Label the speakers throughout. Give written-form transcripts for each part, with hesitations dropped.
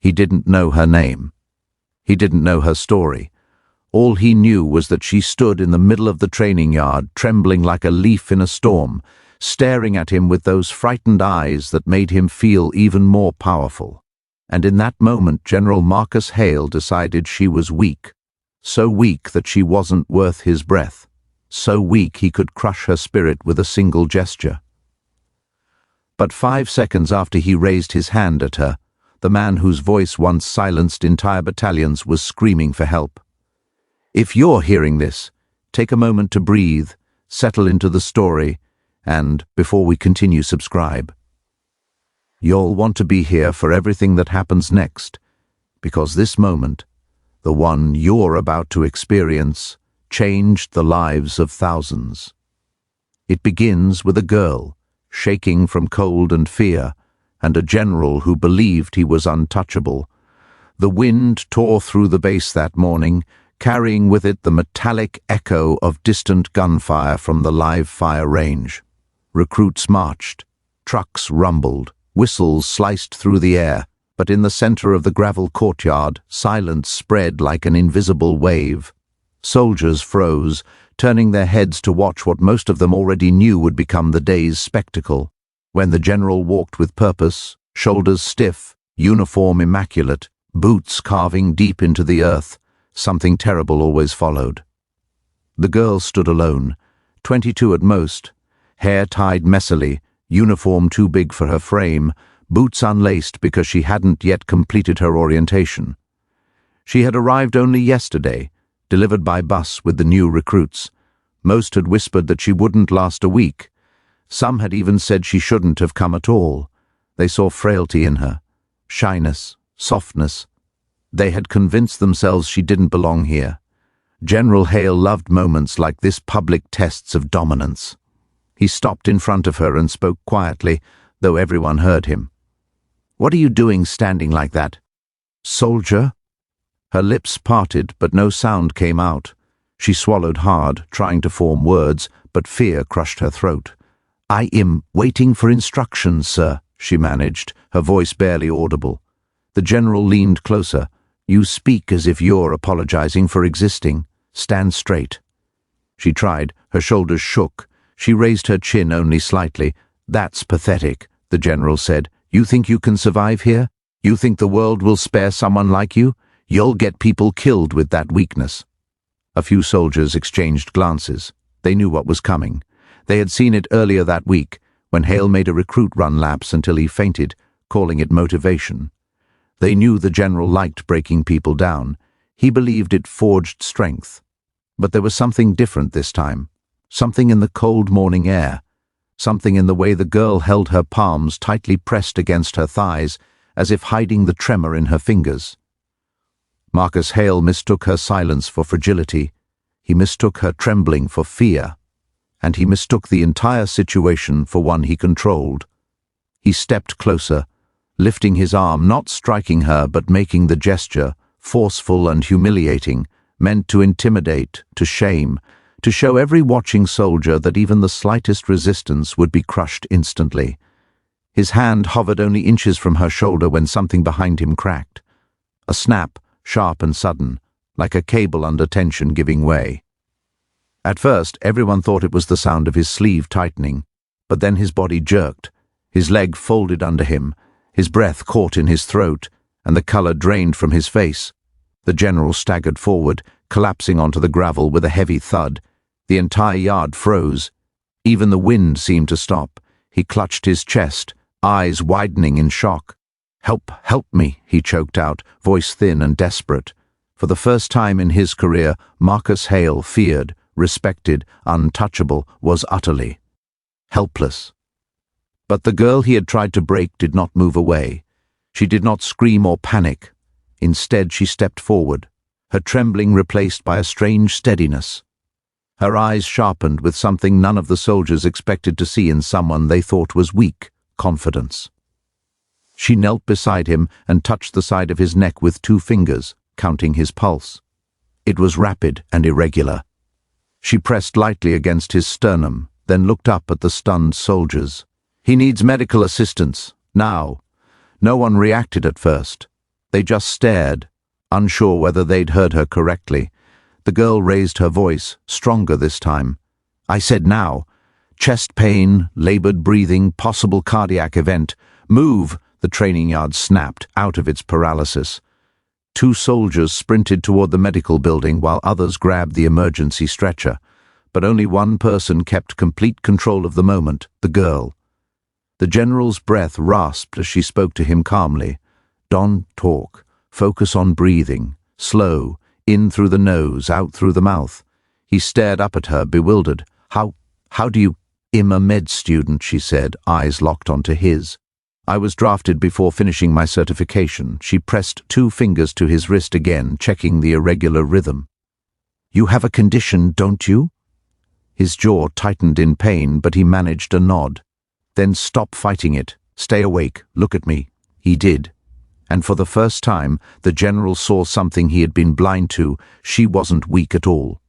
Speaker 1: He didn't know her name. He didn't know her story. All he knew was that she stood in the middle of the training yard, trembling like a leaf in a storm, staring at him with those frightened eyes that made him feel even more powerful. And in that moment, General Marcus Hale decided she was weak, so weak that she wasn't worth his breath, so weak he could crush her spirit with a single gesture. But 5 seconds after he raised his hand at her, the man whose voice once silenced entire battalions was screaming for help. If you're hearing this, take a moment to breathe, settle into the story, and, before we continue, subscribe. You'll want to be here for everything that happens next, because this moment, the one you're about to experience, changed the lives of thousands. It begins with a girl, shaking from cold and fear, and a general who believed he was untouchable. The wind tore through the base that morning, carrying with it the metallic echo of distant gunfire from the live fire range. Recruits marched, trucks rumbled, whistles sliced through the air, but in the center of the gravel courtyard, silence spread like an invisible wave. Soldiers froze, turning their heads to watch what most of them already knew would become the day's spectacle. When the general walked with purpose, shoulders stiff, uniform immaculate, boots carving deep into the earth, something terrible always followed. The girl stood alone, 22 at most, hair tied messily, uniform too big for her frame, boots unlaced because she hadn't yet completed her orientation. She had arrived only yesterday, delivered by bus with the new recruits. Most had whispered that she wouldn't last a week. Some had even said she shouldn't have come at all. They saw frailty in her, shyness, softness. They had convinced themselves she didn't belong here. General Hale loved moments like this, public tests of dominance. He stopped in front of her and spoke quietly, though everyone heard him. "What are you doing standing like that?" "Soldier?" Her lips parted, but no sound came out. She swallowed hard, trying to form words, but fear crushed her throat. "I am waiting for instructions, sir," she managed, her voice barely audible. The general leaned closer. "You speak as if you're apologizing for existing. Stand straight." She tried. Her shoulders shook. She raised her chin only slightly. "That's pathetic," the general said. "You think you can survive here? You think the world will spare someone like you? You'll get people killed with that weakness." A few soldiers exchanged glances. They knew what was coming. They had seen it earlier that week, when Hale made a recruit run laps until he fainted, calling it motivation. They knew the general liked breaking people down. He believed it forged strength. But there was something different this time. Something in the cold morning air. Something in the way the girl held her palms tightly pressed against her thighs, as if hiding the tremor in her fingers. Marcus Hale mistook her silence for fragility. He mistook her trembling for fear. And he mistook the entire situation for one he controlled. He stepped closer, lifting his arm, not striking her but making the gesture, forceful and humiliating, meant to intimidate, to shame, to show every watching soldier that even the slightest resistance would be crushed instantly. His hand hovered only inches from her shoulder when something behind him cracked. A snap, sharp and sudden, like a cable under tension giving way. At first, everyone thought it was the sound of his sleeve tightening, but then his body jerked, his leg folded under him, his breath caught in his throat, and the color drained from his face. The general staggered forward, collapsing onto the gravel with a heavy thud. The entire yard froze. Even the wind seemed to stop. He clutched his chest, eyes widening in shock. Help me," he choked out, voice thin and desperate. For the first time in his career, Marcus Hale, feared, respected, untouchable, was utterly helpless. But the girl he had tried to break did not move away. She did not scream or panic. Instead, she stepped forward, her trembling replaced by a strange steadiness. Her eyes sharpened with something none of the soldiers expected to see in someone they thought was weak: confidence. She knelt beside him and touched the side of his neck with 2 fingers, counting his pulse. It was rapid and irregular. She pressed lightly against his sternum, then looked up at the stunned soldiers. "He needs medical assistance, now." No one reacted at first. They just stared, unsure whether they'd heard her correctly. The girl raised her voice, stronger this time. "I said now. Chest pain, labored breathing, possible cardiac event. Move!" The training yard snapped, out of its paralysis. 2 soldiers sprinted toward the medical building while others grabbed the emergency stretcher. But only one person kept complete control of the moment, the girl. The general's breath rasped as she spoke to him calmly. "Don't talk. Focus on breathing. Slow, in through the nose, out through the mouth." He stared up at her, bewildered. How do you—" "I'm a med student," she said, eyes locked onto his. "I was drafted before finishing my certification." She pressed 2 fingers to his wrist again, checking the irregular rhythm. "You have a condition, don't you?" His jaw tightened in pain, but he managed a nod. "Then stop fighting it. Stay awake. Look at me." He did. And for the first time, the general saw something he had been blind to. She wasn't weak at all.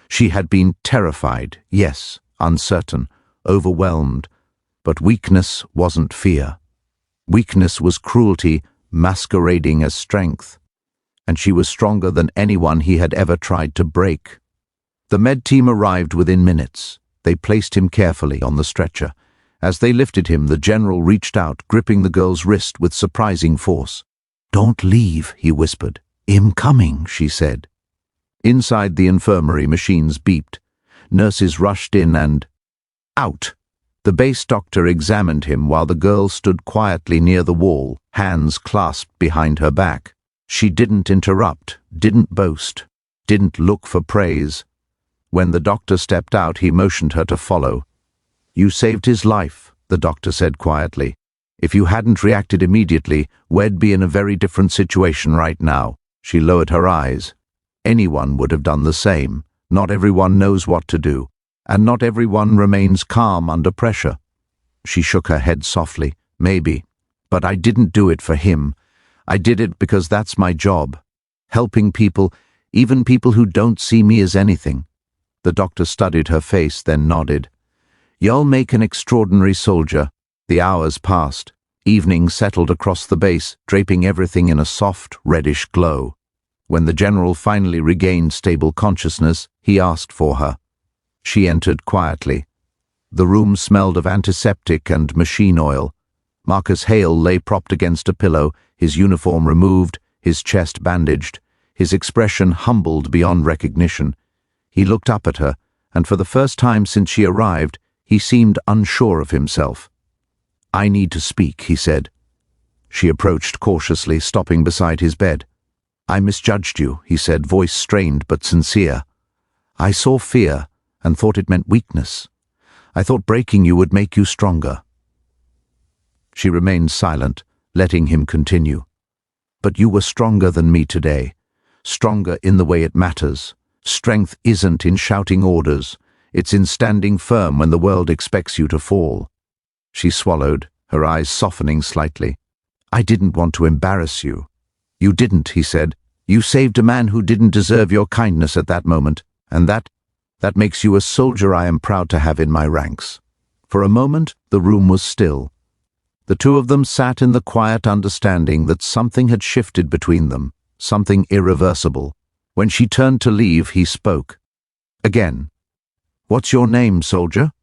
Speaker 1: She had been terrified, yes, uncertain, overwhelmed. But weakness wasn't fear. Weakness was cruelty masquerading as strength. And she was stronger than anyone he had ever tried to break. The med team arrived within minutes. They placed him carefully on the stretcher. As they lifted him, the general reached out, gripping the girl's wrist with surprising force. "Don't leave," he whispered. "I'm coming," she said. Inside the infirmary, machines beeped. Nurses rushed in and— out! The base doctor examined him while the girl stood quietly near the wall, hands clasped behind her back. She didn't interrupt, didn't boast, didn't look for praise. When the doctor stepped out, he motioned her to follow. "You saved his life," the doctor said quietly. "If you hadn't reacted immediately, we'd be in a very different situation right now." She lowered her eyes. Anyone would have done the same. Not everyone knows what to do, and not everyone remains calm under pressure. She shook her head softly. "Maybe. But I didn't do it for him. I did it because that's my job. Helping people, even people who don't see me as anything." The doctor studied her face, then nodded. "You'll make an extraordinary soldier." The hours passed. Evening settled across the base, draping everything in a soft, reddish glow. When the general finally regained stable consciousness, he asked for her. She entered quietly. The room smelled of antiseptic and machine oil. Marcus Hale lay propped against a pillow, his uniform removed, his chest bandaged, his expression humbled beyond recognition. He looked up at her, and for the first time since she arrived, he seemed unsure of himself. "I need to speak," he said. She approached cautiously, stopping beside his bed. "I misjudged you," he said, voice strained but sincere. "I saw fear and thought it meant weakness. I thought breaking you would make you stronger." She remained silent, letting him continue. "But you were stronger than me today. Stronger in the way it matters. Strength isn't in shouting orders. It's in standing firm when the world expects you to fall." She swallowed, her eyes softening slightly. "I didn't want to embarrass you." "You didn't," he said. "You saved a man who didn't deserve your kindness at that moment, and that makes you a soldier I am proud to have in my ranks." For a moment, the room was still. The two of them sat in the quiet understanding that something had shifted between them, something irreversible. When she turned to leave, he spoke. Again. "What's your name, soldier?"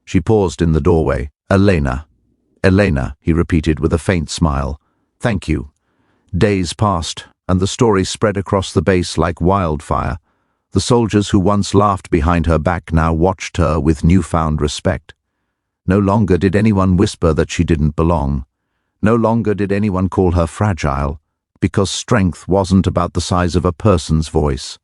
Speaker 1: She paused in the doorway. "Elena." "Elena," he repeated with a faint smile. "Thank you." Days passed, and the story spread across the base like wildfire. The soldiers who once laughed behind her back now watched her with newfound respect. No longer did anyone whisper that she didn't belong. No longer did anyone call her fragile, because strength wasn't about the size of a person's voice.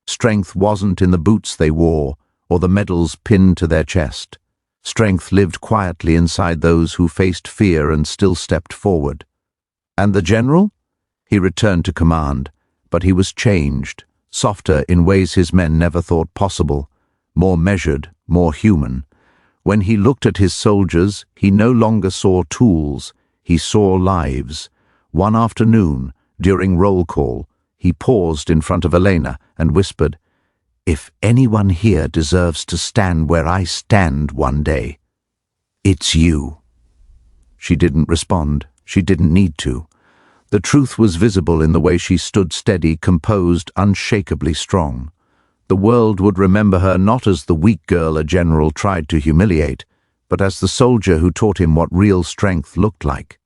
Speaker 1: Strength wasn't in the boots they wore or the medals pinned to their chest. Strength lived quietly inside those who faced fear and still stepped forward. And the general? He returned to command, but he was changed, softer in ways his men never thought possible, more measured, more human. When he looked at his soldiers, he no longer saw tools, he saw lives. One afternoon, during roll call, he paused in front of Elena and whispered, "If anyone here deserves to stand where I stand one day, it's you." She didn't respond. She didn't need to. The truth was visible in the way she stood steady, composed, unshakably strong. The world would remember her not as the weak girl a general tried to humiliate, but as the soldier who taught him what real strength looked like.